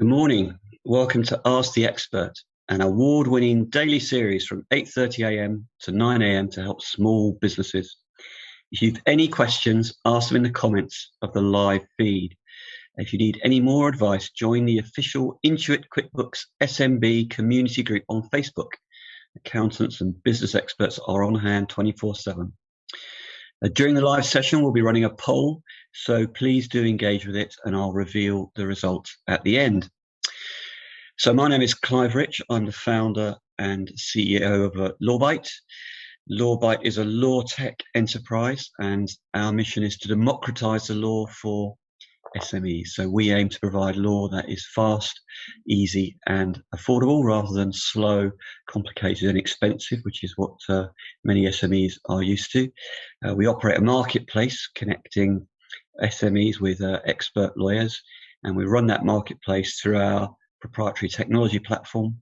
Good morning. Welcome to Ask the Expert, an award-winning daily series from 8:30 a.m. to 9 a.m. to help small businesses. If you've any questions, ask them in the comments of the live feed. If you need any more advice, join the official Intuit QuickBooks SMB community group on Facebook. Accountants and business experts are on hand 24/7. During the live session, we'll be running a poll, so please do engage with it and I'll reveal the results at the end. So my name is Clive Rich. I'm the founder and CEO of LawBite. LawBite is a law tech enterprise, and our mission is to democratise the law for SMEs. So we aim to provide law that is fast, easy and affordable rather than slow, complicated and expensive, which is what many SMEs are used to. We operate a marketplace connecting SMEs with expert lawyers, and we run that marketplace through our proprietary technology platform.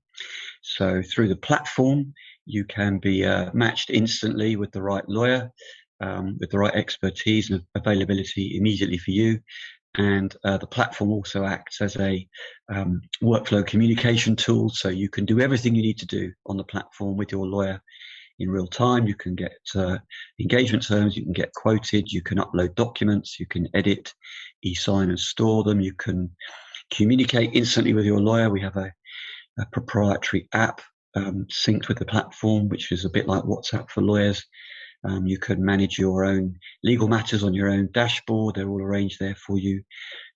So through the platform, you can be matched instantly with the right lawyer, with the right expertise and availability immediately for you. And the platform also acts as a workflow communication tool, so you can do everything you need to do on the platform with your lawyer in real time. You can get engagement terms, you can get quoted, you can upload documents, you can edit, e-sign and store them, you can communicate instantly with your lawyer. We have a proprietary app synced with the platform, which is a bit like WhatsApp for lawyers. You can manage your own legal matters on your own dashboard. They're all arranged there for you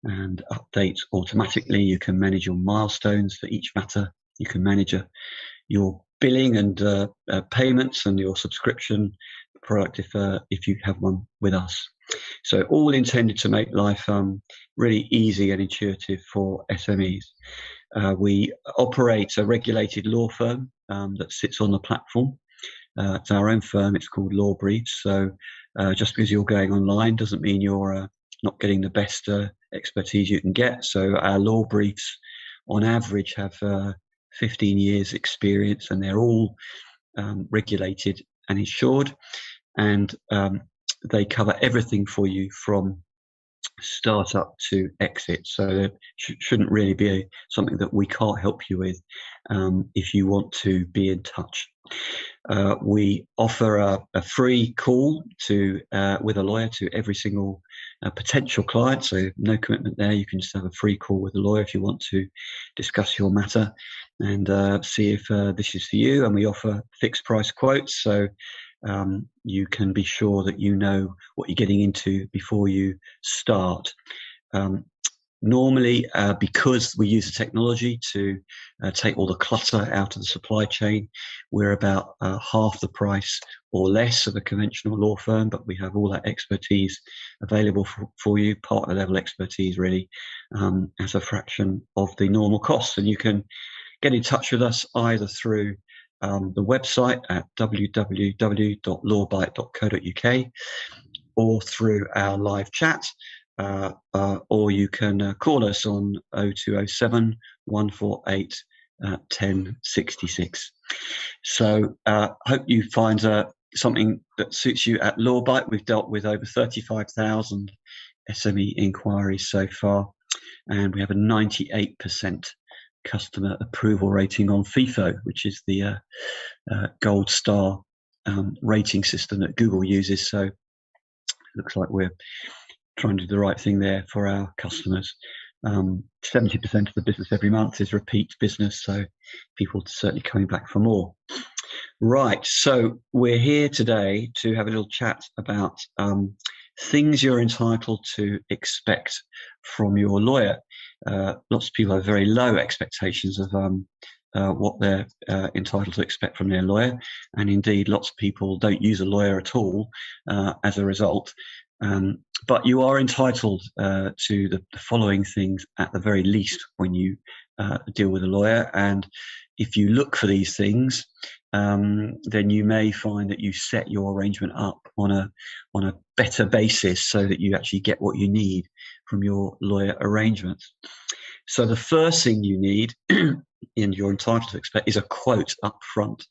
and update automatically. You can manage your milestones for each matter. You can manage your billing and payments and your subscription product if you have one with us. So all intended to make life really easy and intuitive for SMEs. We operate a regulated law firm that sits on the platform. It's our own firm. It's called Lawbyte. So just because you're going online doesn't mean you're not getting the best expertise you can get. So our law briefs on average have 15 years experience, and they're all regulated and insured, and they cover everything for you from startup to exit. So there shouldn't really be something that we can't help you with if you want to be in touch. We offer a free call with a lawyer to every single potential client, so no commitment there. You can just have a free call with a lawyer if you want to discuss your matter and see if this is for you. And we offer fixed price quotes, so you can be sure that you know what you're getting into before you start. Normally, because we use the technology to take all the clutter out of the supply chain, we're about half the price or less of a conventional law firm, but we have all that expertise available for you, partner level expertise really, as a fraction of the normal cost. And you can get in touch with us either through the website at www.lawbyte.co.uk or through our live chat. Or you can call us on 0207 148 1066. So hope you find something that suits you at LawBite. We've dealt with over 35,000 SME inquiries so far, and we have a 98% customer approval rating on FIFO, which is the gold star rating system that Google uses. So it looks like we're trying to do the right thing there for our customers. 70% of the business every month is repeat business, so people are certainly coming back for more. Right, so we're here today to have a little chat about things you're entitled to expect from your lawyer. Lots of people have very low expectations of what they're entitled to expect from their lawyer, and indeed lots of people don't use a lawyer at all as a result. But you are entitled to the following things at the very least when you deal with a lawyer. And if you look for these things, then you may find that you set your arrangement up on a better basis so that you actually get what you need from your lawyer arrangements. So the first thing you need and you're entitled to expect is a quote up front.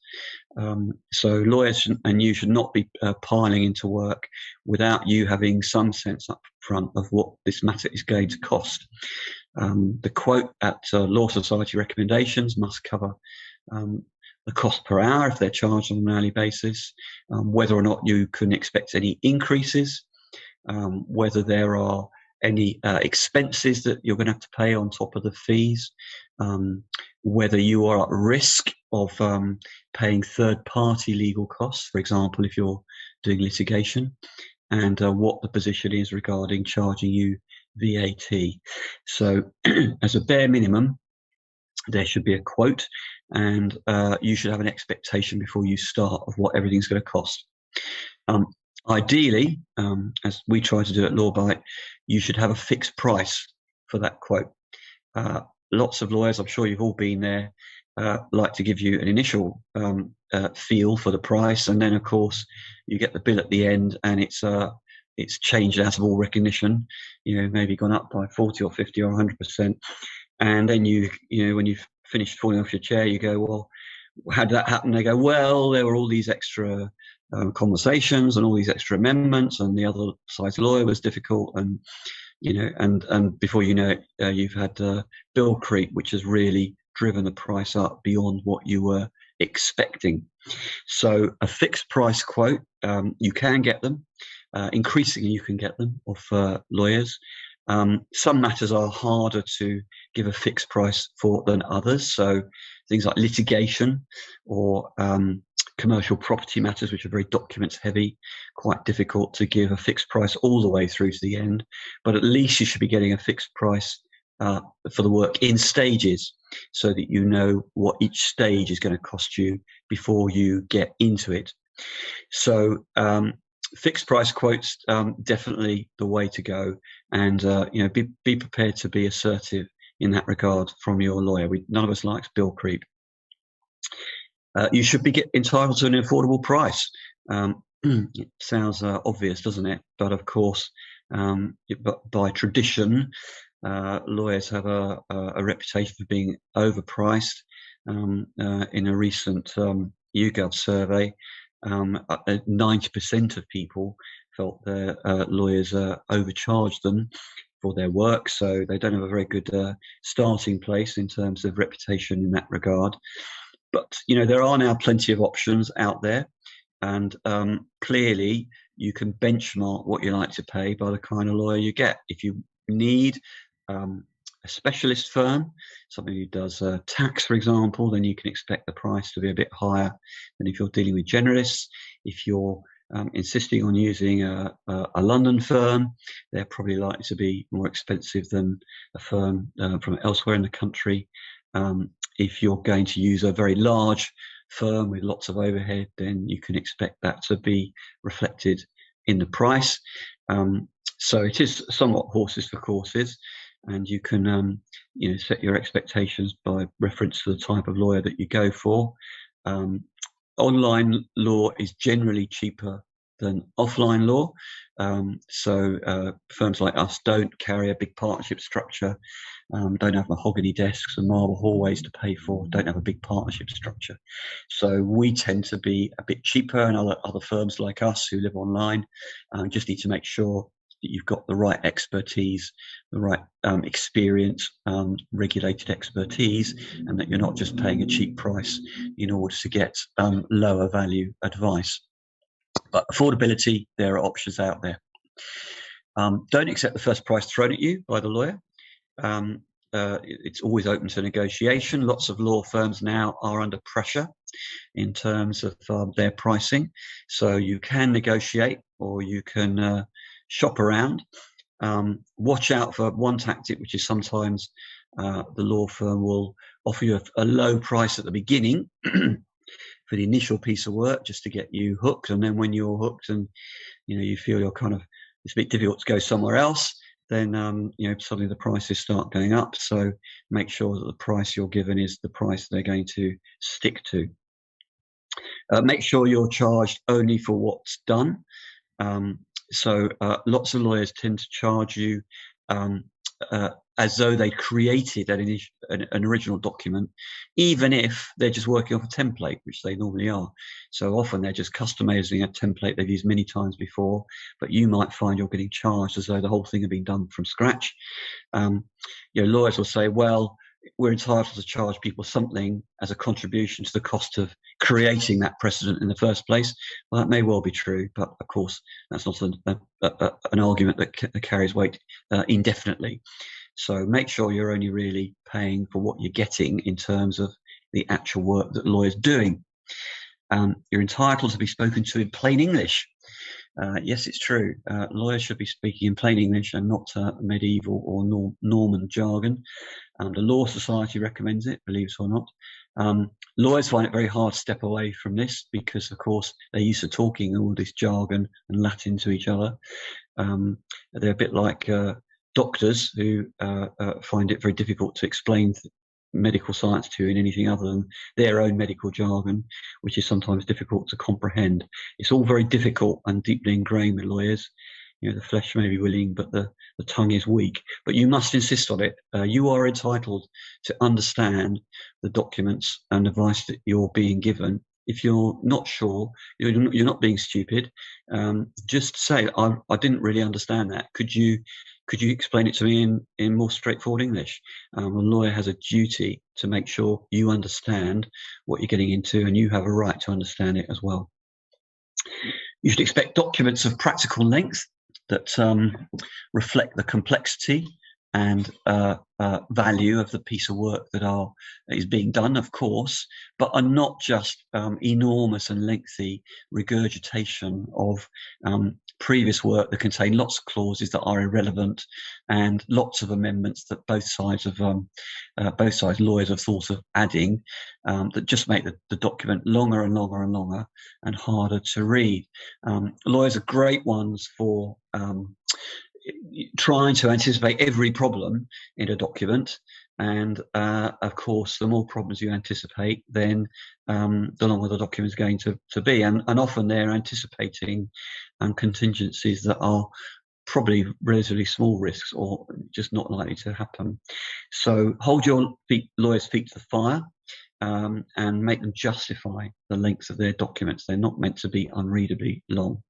So lawyers and you should not be piling into work without you having some sense up front of what this matter is going to cost. The quote at Law Society recommendations must cover the cost per hour if they're charged on an hourly basis, whether or not you can expect any increases, whether there are any expenses that you're going to have to pay on top of the fees, whether you are at risk of paying third-party legal costs, for example, if you're doing litigation, and what the position is regarding charging you VAT. So as a bare minimum, there should be a quote, and you should have an expectation before you start of what everything's going to cost. Ideally, as we try to do at Lawbyte, you should have a fixed price for that quote. Lots of lawyers, I'm sure you've all been there, like to give you an initial feel for the price, and then of course you get the bill at the end, and it's changed out of all recognition. Maybe gone up by 40 or 50 or 100%, and then when you've finished falling off your chair, you go, well, how did that happen? They go, well, there were all these extra conversations and all these extra amendments, and the other side's lawyer was difficult, and and before you know it, you've had bill creep, which has really driven the price up beyond what you were expecting. So a fixed price quote, you can get them. Increasingly, you can get them off lawyers. Some matters are harder to give a fixed price for than others. So things like litigation or commercial property matters, which are very documents heavy, quite difficult to give a fixed price all the way through to the end. But at least you should be getting a fixed price for the work in stages, so that you know what each stage is going to cost you before you get into it. So fixed price quotes, definitely the way to go, and be prepared to be assertive in that regard from your lawyer. None of us likes bill creep. You should be entitled to an affordable price. It sounds obvious, doesn't it? But of course, by tradition, lawyers have a reputation for being overpriced. In a recent YouGov survey, 90% of people felt their lawyers overcharged them for their work, so they don't have a very good starting place in terms of reputation in that regard. But there are now plenty of options out there, and clearly you can benchmark what you like to pay by the kind of lawyer you get. If you need a specialist firm, somebody who does tax, for example, then you can expect the price to be a bit higher than if you're dealing with generalists. If you're insisting on using a London firm, they're probably likely to be more expensive than a firm from elsewhere in the country. If you're going to use a very large firm with lots of overhead, then you can expect that to be reflected in the price. So it is somewhat horses for courses, and you can set your expectations by reference to the type of lawyer that you go for. Online law is generally cheaper than offline law. So firms like us don't carry a big partnership structure, don't have mahogany desks and marble hallways to pay for, don't have a big partnership structure. So we tend to be a bit cheaper, and other firms like us who live online just need to make sure that you've got the right expertise, the right experience, regulated expertise, and that you're not just paying a cheap price in order to get lower value advice. But affordability, there are options out there. Don't accept the first price thrown at you by the lawyer. It's always open to negotiation. Lots of law firms now are under pressure in terms of their pricing. So you can negotiate, or you can shop around. Watch out for one tactic, which is sometimes the law firm will offer you a low price at the beginning for the initial piece of work, just to get you hooked. And then when you're hooked and you feel it's a bit difficult to go somewhere else, then suddenly the prices start going up. So make sure that the price you're given is the price they're going to stick to. Make sure you're charged only for what's done. So lots of lawyers tend to charge you as though they created an original document, even if they're just working off a template, which they normally are. So often they're just customizing a template they've used many times before, but you might find you're getting charged as though the whole thing had been done from scratch. Lawyers will say, well, we're entitled to charge people something as a contribution to the cost of creating that precedent in the first place. Well, that may well be true, but of course, that's not an argument that carries weight indefinitely. So make sure you're only really paying for what you're getting in terms of the actual work that the lawyer's doing. You're entitled to be spoken to in plain English. Yes, it's true. Lawyers should be speaking in plain English and not medieval or Norman jargon. The Law Society recommends it, believe it or not. Lawyers find it very hard to step away from this because, of course, they're used to talking all this jargon and Latin to each other. They're a bit like doctors who find it very difficult to explain medical science to in anything other than their own medical jargon, which is sometimes difficult to comprehend. It's all very difficult and deeply ingrained with lawyers. The flesh may be willing, but the tongue is weak. But you must insist on it. You are entitled to understand the documents and advice that you're being given. If you're not sure, you're not being stupid. Just say, I didn't really understand that. Could you explain it to me in more straightforward English? A lawyer has a duty to make sure you understand what you're getting into, and you have a right to understand it as well. You should expect documents of practical length that reflect the complexity and value of the piece of work that is being done, of course, but are not just enormous and lengthy regurgitation of previous work that contain lots of clauses that are irrelevant and lots of amendments that both sides lawyers have thought of adding, that just make the document longer and longer and longer and harder to read. Lawyers are great ones for trying to anticipate every problem in a document, and of course the more problems you anticipate, then the longer the document is going to be, and often they're anticipating contingencies that are probably relatively small risks or just not likely to happen. So hold your lawyers' feet to the fire and make them justify the length of their documents. They're not meant to be unreadably long.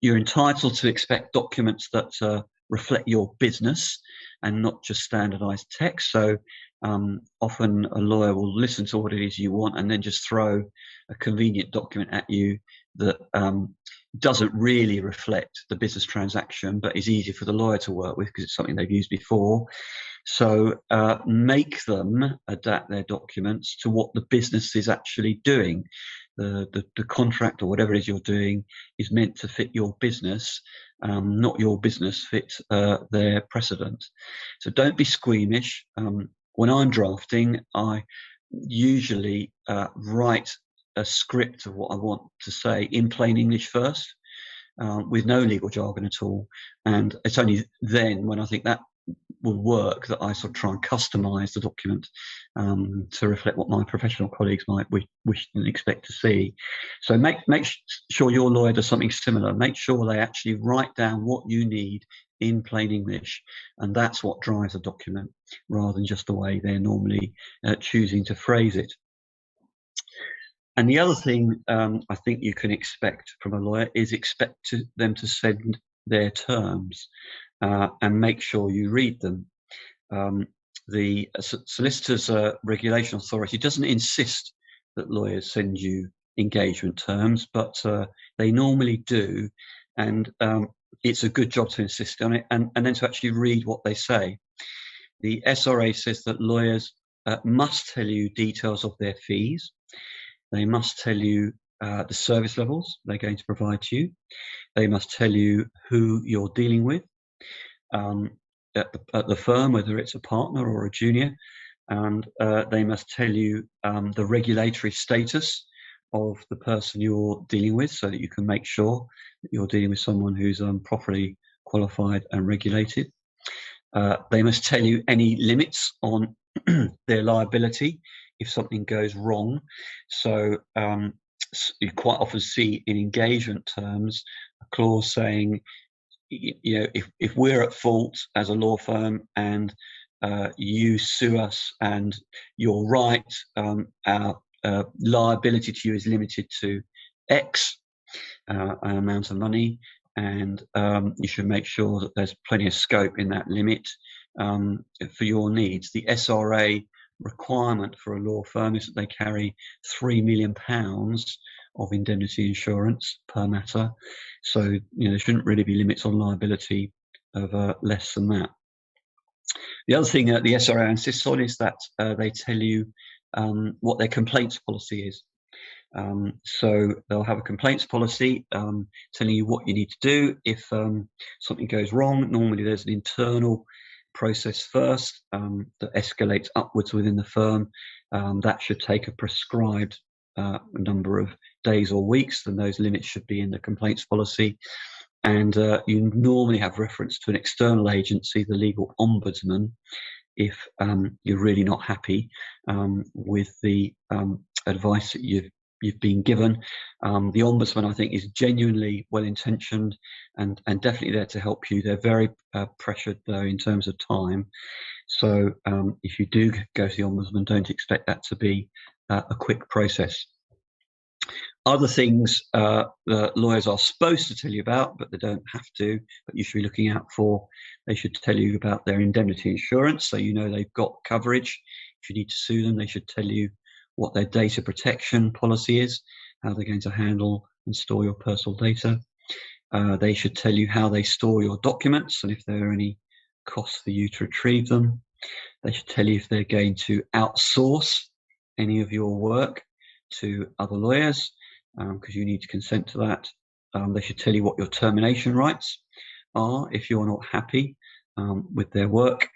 You're entitled to expect documents that reflect your business and not just standardized text. So often a lawyer will listen to what it is you want and then just throw a convenient document at you that doesn't really reflect the business transaction, but is easy for the lawyer to work with because it's something they've used before. So make them adapt their documents to what the business is actually doing. The contract or whatever it is you're doing is meant to fit your business, not your business fit their precedent. So don't be squeamish. When I'm drafting, I usually write a script of what I want to say in plain English first, with no legal jargon at all. And it's only then, when I think that will work, that I sort of try and customize the document to reflect what my professional colleagues might wish and expect to see. So make sure your lawyer does something similar. Make sure they actually write down what you need in plain English, and that's what drives a document, rather than just the way they're normally choosing to phrase it. And the other thing I think you can expect from a lawyer is expect them to send their terms and make sure you read them. The Solicitors Regulation Authority doesn't insist that lawyers send you engagement terms, but they normally do, and it's a good job to insist on it and then to actually read what they say. The SRA says that lawyers must tell you details of their fees. They must tell you the service levels they're going to provide to you. They must tell you who you're dealing with at the firm, whether it's a partner or a junior. And they must tell you the regulatory status of the person you're dealing with, so that you can make sure that you're dealing with someone who's properly qualified and regulated. They must tell you any limits on their liability if something goes wrong. So you quite often see in engagement terms a clause saying you know, if we're at fault as a law firm and you sue us and you're right, our liability to you is limited to X amount of money, and you should make sure that there's plenty of scope in that limit for your needs. The SRA requirement for a law firm is that they carry £3 million of indemnity insurance per matter. So, you know, there shouldn't really be limits on liability of less than that. The other thing that the SRA insists on is that they tell you what their complaints policy is. So they'll have a complaints policy telling you what you need to do if something goes wrong. Normally there's an internal process first that escalates upwards within the firm. That should take a prescribed number of days or weeks, and those limits should be in the complaints policy. And you normally have reference to an external agency, the legal ombudsman, if you're really not happy with the advice that you've been given. The ombudsman, I think, is genuinely well-intentioned and definitely there to help you. They're very pressured, though, in terms of time. So if you do go to the ombudsman, don't expect that to be a quick process. Other things that lawyers are supposed to tell you about, but they don't have to, but you should be looking out for. They should tell you about their indemnity insurance, so you know they've got coverage. If you need to sue them, they should tell you what their data protection policy is, how they're going to handle and store your personal data. They should tell you how they store your documents and if there are any costs for you to retrieve them. They should tell you if they're going to outsource any of your work to other lawyers, because you need to consent to that. They should tell you what your termination rights are if you're not happy with their work.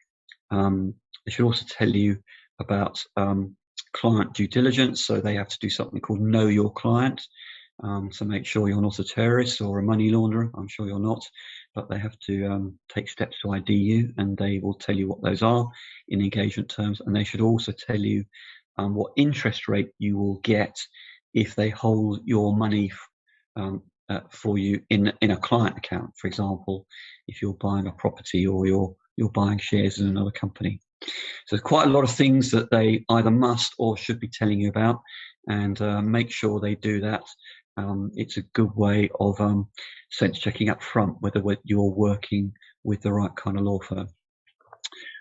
They should also tell you about client due diligence, so they have to do something called know your client to make sure you're not a terrorist or a money launderer. I'm sure you're not, but they have to take steps to ID you, and they will tell you what those are in engagement terms. And they should also tell you what interest rate you will get if they hold your money for you in a client account. For example, if you're buying a property or you're buying shares in another company. So there's quite a lot of things that they either must or should be telling you about, and make sure they do that. It's a good way of sense checking up front whether you're working with the right kind of law firm.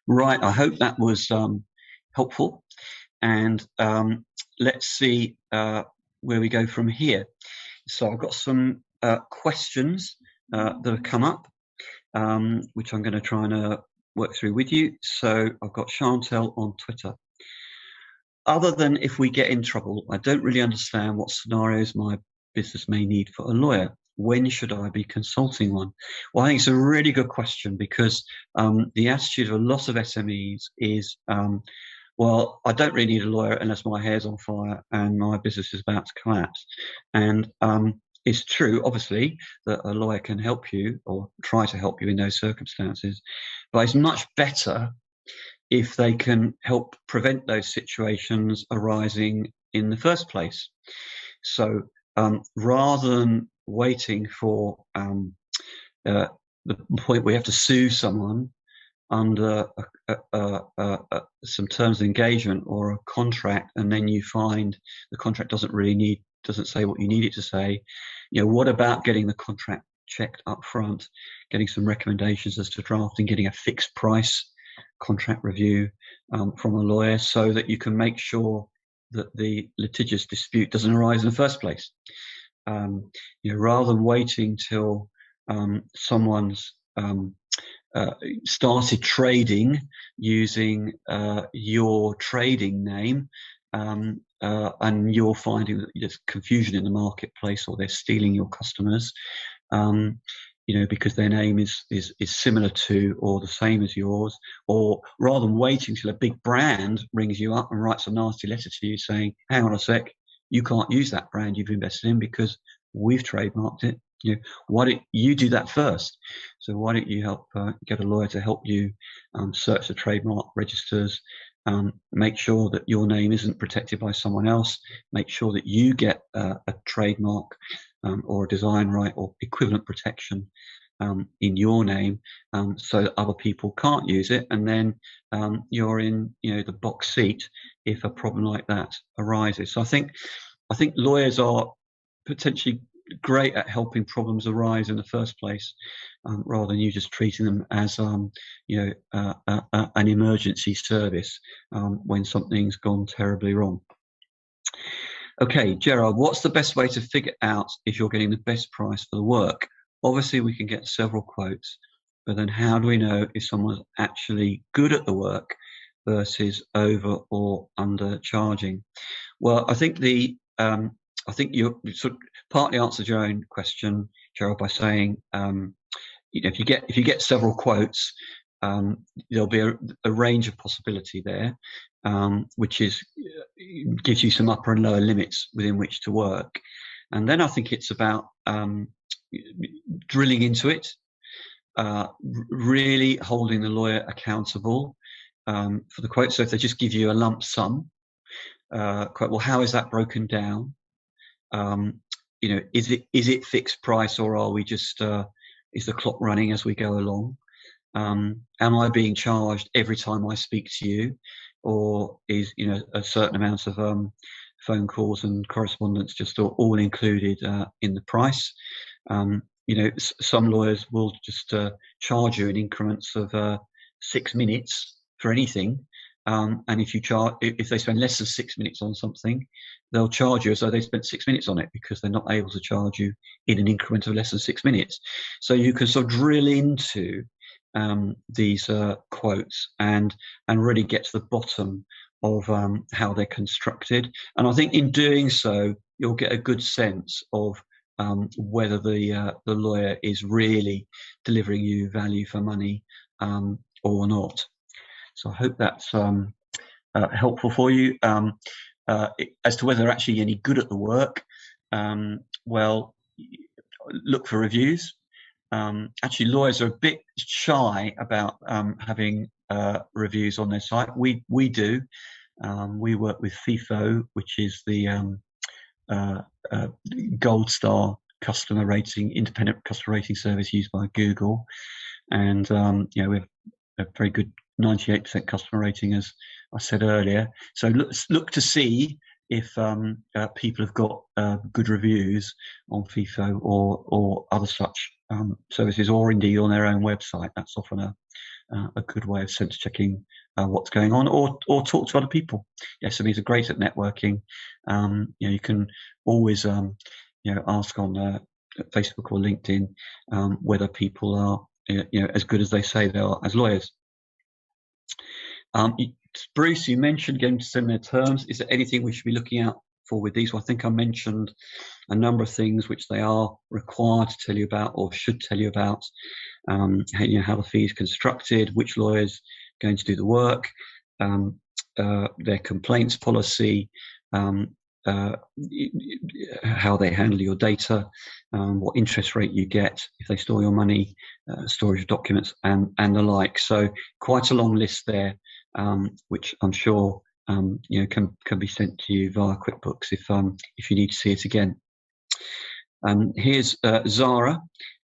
Right, I hope that was helpful, and let's see where we go from here. So I've got some questions that have come up, which I'm going to try and work through with you. So I've got Chantel on Twitter. Other than if we get in trouble, I don't really understand what scenarios my business may need for a lawyer. When should I be consulting one? Well, I think it's a really good question, because the attitude of a lot of SMEs is, well, I don't really need a lawyer unless my hair's on fire and my business is about to collapse. And it's true, obviously, that a lawyer can help you or try to help you in those circumstances, but it's much better if they can help prevent those situations arising in the first place. So rather than waiting for the point where you have to sue someone under some terms of engagement or a contract, and then you find the contract doesn't say what you need it to say, you know, what about getting the contract checked up front, getting some recommendations as to drafting, getting a fixed price contract review from a lawyer, so that you can make sure that the litigious dispute doesn't arise in the first place. You know, rather than waiting till someone's started trading using your trading name, and you're finding that there's confusion in the marketplace, or they're stealing your customers, you know, because their name is similar to or the same as yours. Or rather than waiting till a big brand rings you up and writes a nasty letter to you saying, hang on a sec, you can't use that brand you've invested in because we've trademarked it. You know, why don't you do that first? So why don't you help get a lawyer to help you search the trademark registers, make sure that your name isn't protected by someone else, make sure that you get a trademark or a design right or equivalent protection in your name, so that other people can't use it, and then you're in the box seat if a problem like that arises. So I think lawyers are potentially great at helping problems arise in the first place, rather than you just treating them as an emergency service when something's gone terribly wrong. Okay, Gerard, what's the best way to figure out if you're getting the best price for the work? Obviously, we can get several quotes, but then how do we know if someone's actually good at the work versus over or under charging? Well, I think you sort of partly answered your own question, Gerald, by saying if you get several quotes, there'll be a range of possibility there, which gives you some upper and lower limits within which to work. And then I think it's about drilling into it, really holding the lawyer accountable for the quote. So if they just give you a lump sum quote, well, how is that broken down? Is it fixed price, or are we just is the clock running as we go along? Am I being charged every time I speak to you, or is a certain amount of phone calls and correspondence just all included in the price? Some lawyers will just charge you in increments of 6 minutes for anything, and if they spend less than 6 minutes on something, they'll charge you as though they spent 6 minutes on it, because they're not able to charge you in an increment of less than 6 minutes. So you can sort of drill into these quotes and really get to the bottom of how they're constructed. And I think in doing so, you'll get a good sense of whether the lawyer is really delivering you value for money or not. So I hope that's helpful for you. As to whether they're actually any good at the work, well, look for reviews. Actually, lawyers are a bit shy about having reviews on their site. We do. We work with FIFO, which is the gold star customer rating, independent customer rating service used by Google, and we have a very good 98% customer rating, as I said earlier. So look to see if people have got good reviews on FIFO or other such services, or indeed on their own website. That's often a good way of sense checking what's going on, or talk to other people. SMEs are great at networking. You can always ask on Facebook or LinkedIn whether people are as good as they say they are as lawyers. Bruce, you mentioned getting to similar terms. Is there anything we should be looking out for with these? Well, I think I mentioned a number of things which they are required to tell you about, or should tell you about. How the fee is constructed, which lawyer's going to do the work, their complaints policy, how they handle your data, what interest rate you get if they store your money, storage of documents, and the like. So quite a long list there, which I'm sure can be sent to you via QuickBooks if you need to see it again. Here's Zara.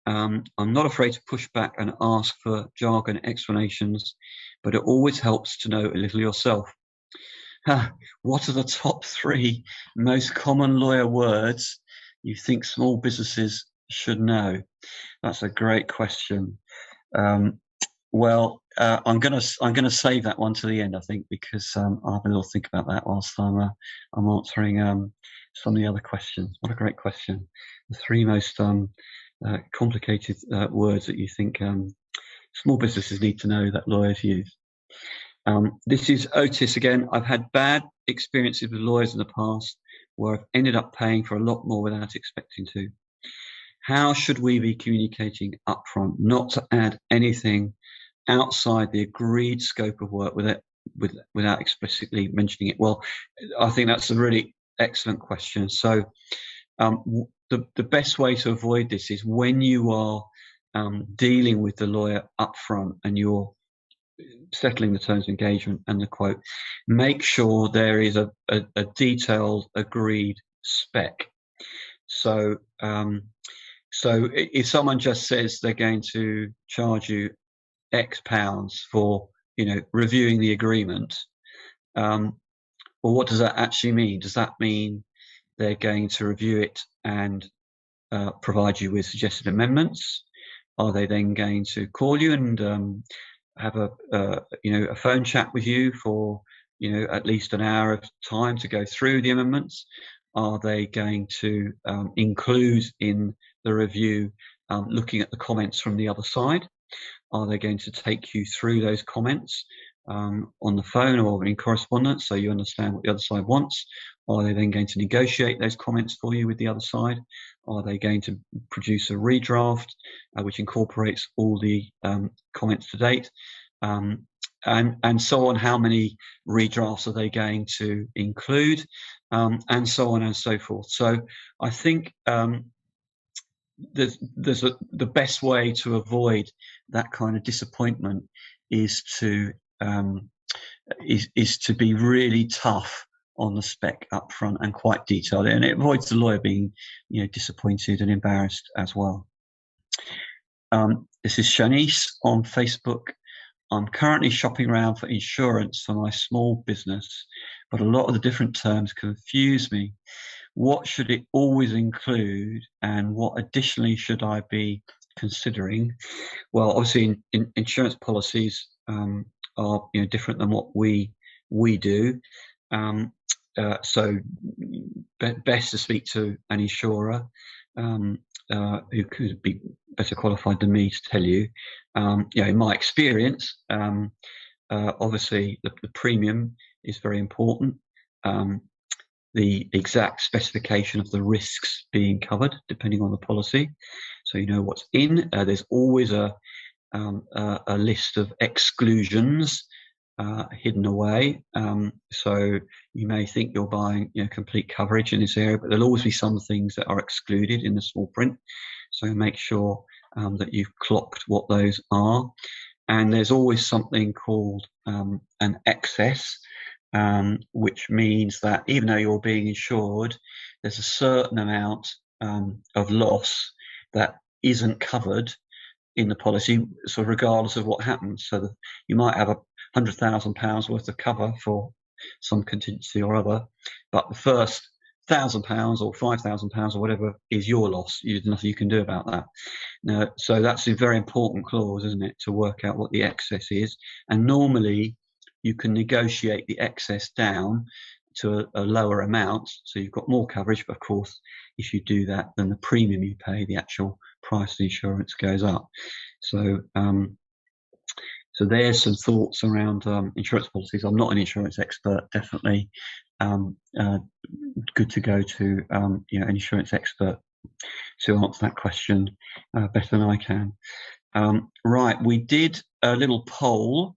I'm not afraid to push back and ask for jargon explanations, but it always helps to know a little yourself. What are the top 3 most common lawyer words you think small businesses should know? That's a great question. Well, I'm gonna save that one to the end, I think, because I'll have a little think about that whilst I'm answering some of the other questions. What a great question! The 3 most complicated words that you think small businesses need to know that lawyers use. This is Otis again. I've had bad experiences with lawyers in the past where I've ended up paying for a lot more without expecting to. How should we be communicating upfront not to add anything outside the agreed scope of work without explicitly mentioning it? Well, I think that's a really excellent question. So the best way to avoid this is when you are dealing with the lawyer upfront and you're settling the terms of engagement and the quote, make sure there is a detailed agreed spec. So So if someone just says they're going to charge you X pounds for, reviewing the agreement, well, what does that actually mean? Does that mean they're going to review it and provide you with suggested amendments? Are they then going to call you and have a phone chat with you for at least an hour of time to go through the amendments? Are they going to include in the review looking at the comments from the other side? Are they going to take you through those comments on the phone or in correspondence so you understand what the other side wants? Are they then going to negotiate those comments for you with the other side? Are they going to produce a redraft which incorporates all the comments to date? And so on. How many redrafts are they going to include? And so on and so forth. So I think the best way to avoid that kind of disappointment is to be really tough on the spec up front and quite detailed, and it avoids the lawyer being disappointed and embarrassed as well. This is Shanice on Facebook. I'm currently shopping around for insurance for my small business, but a lot of the different terms confuse me. What should it always include, and what additionally should I be considering? Well, obviously, insurance policies are different than what we do. So best to speak to an insurer who could be better qualified than me to tell you. In my experience, obviously the premium is very important. The exact specification of the risks being covered, depending on the policy, so you know what's in. There's always a list of exclusions hidden away. So you may think you're buying complete coverage in this area, but there'll always be some things that are excluded in the small print. So make sure that you've clocked what those are. And there's always something called an excess, which means that even though you're being insured, there's a certain amount of loss that isn't covered in the policy, so regardless of what happens. So you might have £100,000 worth of cover for some contingency or other, but the first £1,000 or £5,000 or whatever is your loss. There's nothing you can do about that. Now, so that's a very important clause, isn't it, to work out what the excess is. And normally you can negotiate the excess down to a lower amount, so you've got more coverage. But of course, if you do that, then the premium you pay, the actual price of the insurance, goes up. So so there's some thoughts around insurance policies. I'm not an insurance expert, definitely. Good to go to an insurance expert to answer that question better than I can. Right, we did a little poll,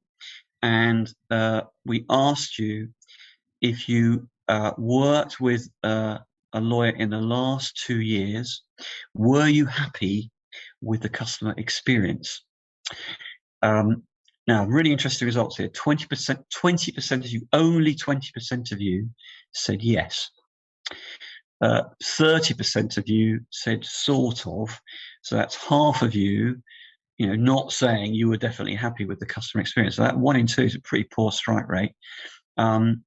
and we asked you if you worked with a lawyer in the last 2 years, were you happy with the customer experience? Now, really interesting results here. 20% of you, only 20% of you said yes. 30% of you said sort of. So that's half of you, not saying you were definitely happy with the customer experience. So that 1 in 2 is a pretty poor strike rate. And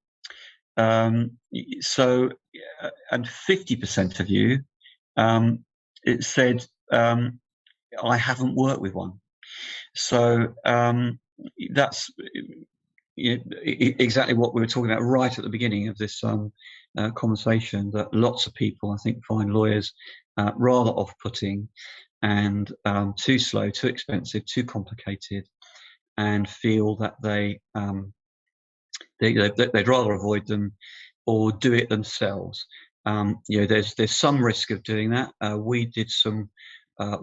50% of you it said I haven't worked with one. So that's exactly what we were talking about right at the beginning of this conversation, that lots of people, I think, find lawyers rather off-putting and too slow, too expensive, too complicated, and feel that they'd rather avoid them or do it themselves. There's some risk of doing that. We did some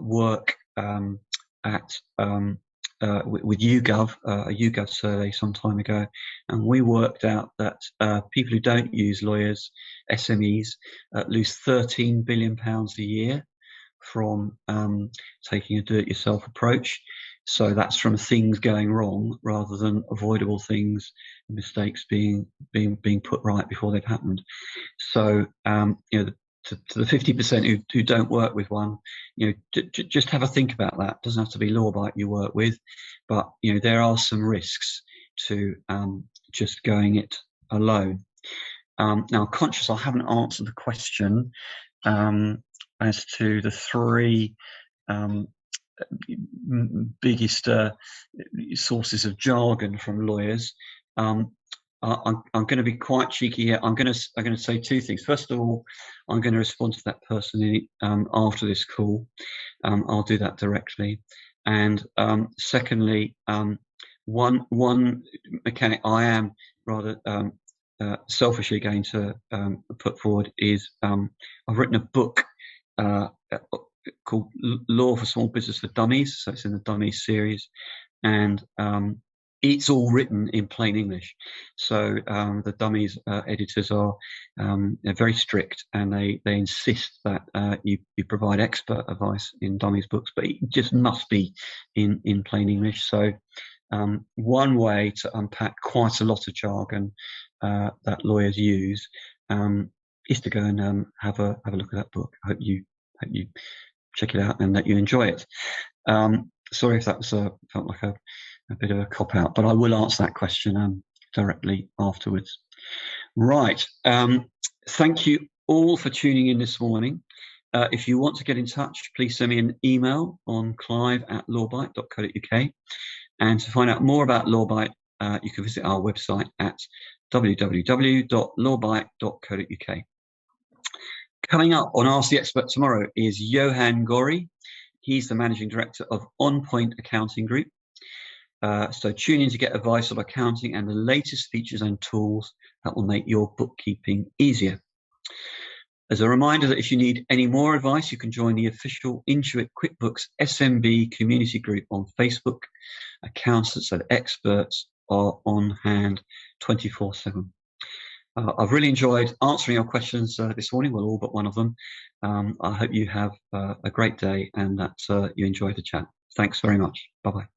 work with YouGov, a YouGov survey some time ago, and we worked out that people who don't use lawyers, SMEs, lose £13 billion a year from taking a do-it-yourself approach. So that's from things going wrong rather than avoidable things, mistakes being put right before they've happened. So the 50% who don't work with one, just have a think about that. It doesn't have to be Lawbyte you work with, but there are some risks to just going it alone. Now, conscious I haven't answered the question as to the three biggest sources of jargon from lawyers. I'm going to be quite cheeky here. I'm going to say two things. First of all, I'm going to respond to that person after this call. I'll do that directly. And secondly, one mechanic I am rather selfishly going to put forward is I've written a book called Law for Small Business for Dummies. So it's in the Dummies series, and it's all written in plain English. So the Dummies editors are they're very strict, and they insist that you provide expert advice in Dummies books, but it just must be in plain English. So one way to unpack quite a lot of jargon that lawyers use is to go and have a look at that book. I hope you check it out and that you enjoy it. Sorry if that was felt like a bit of a cop-out, but I will answer that question directly afterwards. Right. Thank you all for tuning in this morning. If you want to get in touch, please send me an email on clive@lawbyte.co.uk. And to find out more about Lawbyte, you can visit our website at www.lawbyte.co.uk. Coming up on Ask the Expert tomorrow is Johan Gori. He's the Managing Director of On Point Accounting Group. So tune in to get advice on accounting and the latest features and tools that will make your bookkeeping easier. As a reminder that if you need any more advice, you can join the official Intuit QuickBooks SMB community group on Facebook. Accountants and experts are on hand 24/7. I've really enjoyed answering your questions this morning, well, all but one of them. I hope you have a great day and that you enjoy the chat. Thanks very much. Bye-bye.